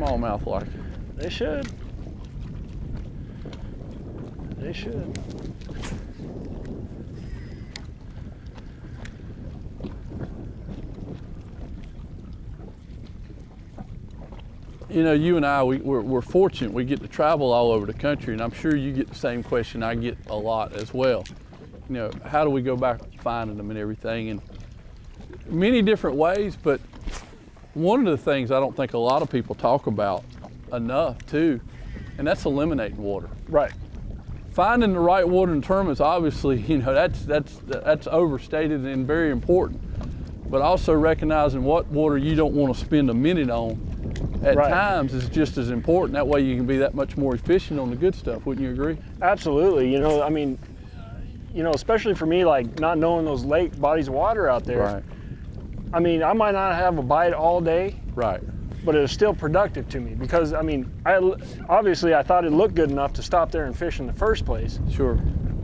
smallmouth like? They should. They should. You know, you and I, we're fortunate. We get to travel all over the country, and I'm sure you get the same question I get a lot as well. You know, how do we go back finding them and everything? And many different ways, but one of the things I don't think a lot of people talk about enough too, and that's eliminating water. Right. Finding the right water in tournaments, obviously, you know, that's overstated and very important. But also recognizing what water you don't want to spend a minute on at times is just as important. That way you can be that much more efficient on the good stuff. Wouldn't you agree? Absolutely. You know, I mean, you know, especially for me, like not knowing those lake bodies of water out there. Right. I mean, I might not have a bite all day. Right. But it was still productive to me because, I mean, obviously I thought it looked good enough to stop there and fish in the first place. Sure.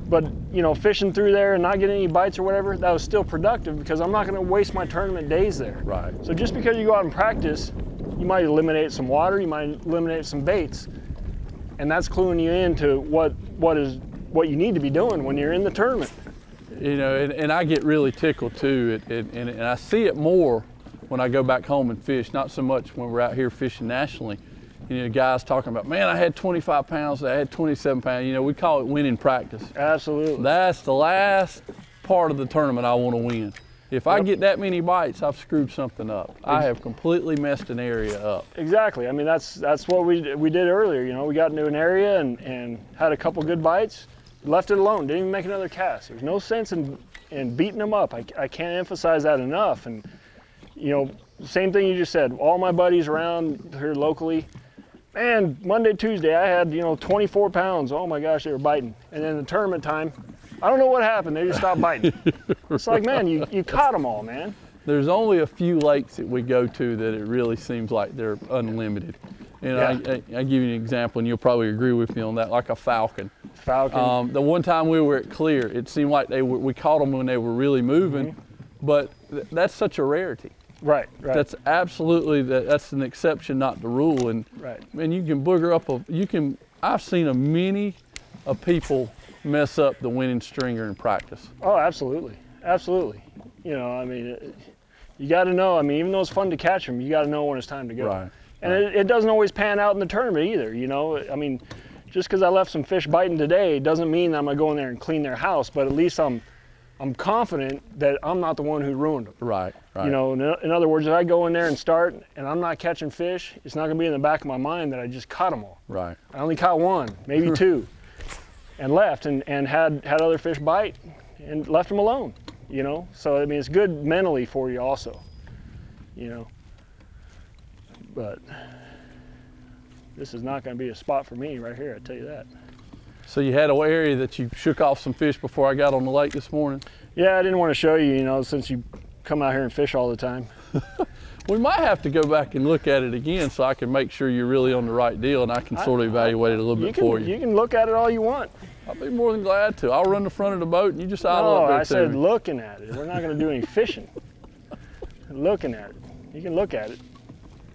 But, you know, fishing through there and not getting any bites or whatever, that was still productive because I'm not going to waste my tournament days there. Right. So just because you go out and practice, you might eliminate some water, you might eliminate some baits, and that's cluing you into what you need to be doing when you're in the tournament. You know, and I get really tickled too, and I see it more when I go back home and fish, not so much when we're out here fishing nationally. You know, guys talking about, man, I had 25 pounds, I had 27 pounds. You know, we call it winning practice. Absolutely. That's the last part of the tournament I want to win. If I get that many bites, I've screwed something up. I have completely messed an area up. Exactly. I mean, that's what we did earlier. You know, we got into an area and had a couple good bites, left it alone, didn't even make another cast. There's no sense in beating them up. I can't emphasize that enough. And, you know, same thing you just said. All my buddies around here locally, man, Monday, Tuesday, I had, you know, 24 pounds. Oh my gosh, they were biting. And then the tournament time, I don't know what happened. They just stopped biting. It's like, man, you caught them all, man. There's only a few lakes that we go to that it really seems like they're unlimited. You know, I give you an example, and you'll probably agree with me on that, like a falcon. Falcon. The one time we were at Clear, it seemed like we caught them when they were really moving, but that's such a rarity. Right. That's absolutely, that's an exception, not the rule. And you can booger up I've seen many people mess up the winning stringer in practice. Oh, absolutely. Absolutely. You know, I mean, you got to know, I mean, even though it's fun to catch them, you got to know when it's time to go. Right. And it doesn't always pan out in the tournament either, you know. I mean, just because I left some fish biting today doesn't mean I'm going to go in there and clean their house, but at least I'm confident that I'm not the one who ruined them. Right. You know, in other words, if I go in there and start and I'm not catching fish, it's not going to be in the back of my mind that I just caught them all. Right. I only caught one, maybe two, and left and had other fish bite and left them alone, you know. So, I mean, it's good mentally for you also, you know. But this is not going to be a spot for me right here, I tell you that. So you had an area that you shook off some fish before I got on the lake this morning? Yeah, I didn't want to show you, you know, since you come out here and fish all the time. We might have to go back and look at it again so I can make sure you're really on the right deal and I can sort of evaluate it a little bit for you. You can look at it all you want. I'll be more than glad to. I'll run the front of the boat and you just idle up there. No, I said looking at it. We're not going to do any fishing. Looking at it. You can look at it.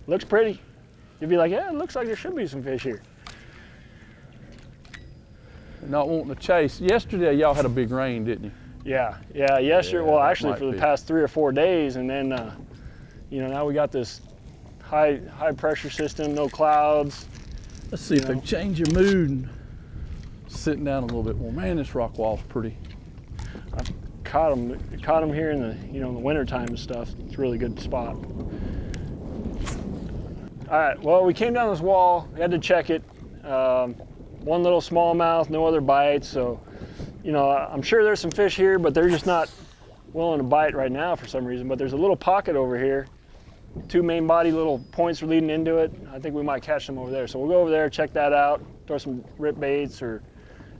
Looks pretty. You'd be like, yeah, it looks like there should be some fish here. Not wanting to chase. Yesterday, y'all had a big rain, didn't you? Yeah, yesterday, well, actually for the past 3 or 4 days, and then, you know, now we got this high pressure system, no clouds. Let's see if they change your mood and sitting down a little bit more. Man, this rock wall's pretty. I've caught them here in the, you know, in the winter time and stuff. It's a really good spot. All right, well, we came down this wall, we had to check it. One little smallmouth, no other bites. So, you know, I'm sure there's some fish here, but they're just not willing to bite right now for some reason. But there's a little pocket over here. 2 main body little points are leading into it. I think we might catch them over there. So we'll go over there, check that out, throw some rip baits or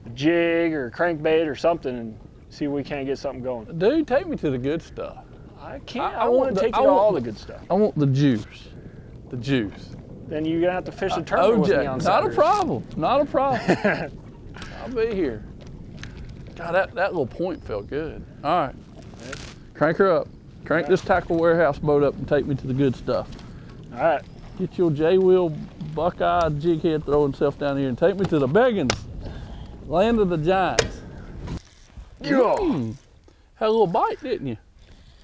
a jig or a crankbait or something and see if we can't get something going. Dude, take me to the good stuff. I can't. I want to take you to all the good stuff. I want the juice. The juice. Then you're gonna have to fish the tournament with me on Saturday. Not a problem. Not a problem. I'll be here. God, that little point felt good. All right. Crank her up. Crank this tackle warehouse boat up and take me to the good stuff. All right. Get your J-wheel buckeye jighead throw himself down here and take me to the Beggins, land of the giants. Had a little bite, didn't you?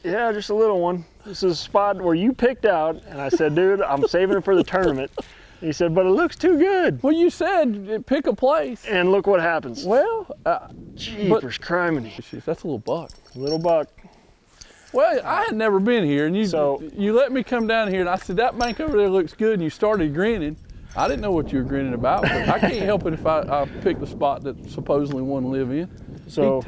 Yeah, just a little one. This is a spot where you picked out, and I said, dude, I'm saving it for the tournament. And he said, but it looks too good. Well, you said pick a place. And look what happens. Well, jeepers criminy. That's a little buck. Little buck. Well, I had never been here, and you let me come down here, and I said, that bank over there looks good, and you started grinning. I didn't know what you were grinning about, but I can't help it if I pick the spot that supposedly one live in. So